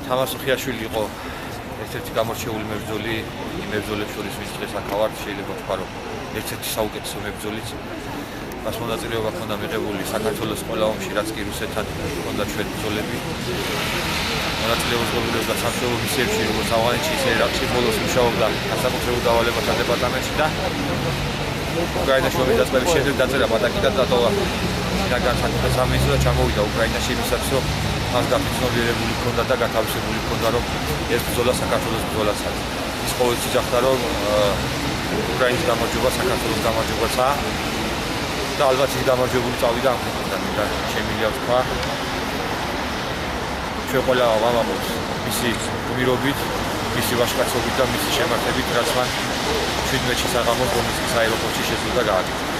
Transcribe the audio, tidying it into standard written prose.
თამარ სუხიაშვილი იყო ერთ-ერთი გამორჩეული მებრძოლი იმ მებრძოლებს შორის, ვინც დღეს აქ ავართ, შეიძლება ვთქვა, რომ ერთ-ერთი საუკეთესო მებრძოლიც. მას მონაწილეობა ჰქონდა მიღებული საქართველოს ყველა ომში, რაც კი რუსეთთან ჰქონდა ჩვენ ბრძოლები. მონაწილეობას ღებულობდა სამშობლო მისიებში, როგორც ავღანეთში, ისე ერაყში, ბოლოს მუშაობდა განსაკუთრებულ დავალებათა დეპარტამენტში და უკრაინაში ომის დაწყების შემდეგ დაწერა პატაკი და დატოვა შინაგან საქმეთა სამინისტრო და ჩამოვიდა უკრაინაში იმისათვის, რომ მას გაფიცნობიერებული ჰქონდა და გათავისებული ჰქონდა, რომ ეს ბრძოლა საქართველოს ბრძოლაცაა. ის ყოველთვის იძახდა, რომ უკრაინის გამარჯვება საქართველოს გამარჯვებაცაა და ალბათ ის გამარჯვებული წავიდა ამ ქვეყნიდან და შემიძლია ვთქვა. ჩვენ ყველა ვამაყობთ მისი გმირობით, მისი ვაჟკაცობით და მისი შემართებით, რაც მან 17 საღამოს დონეცკის აეროპორტში შეძლო და გააკეთა.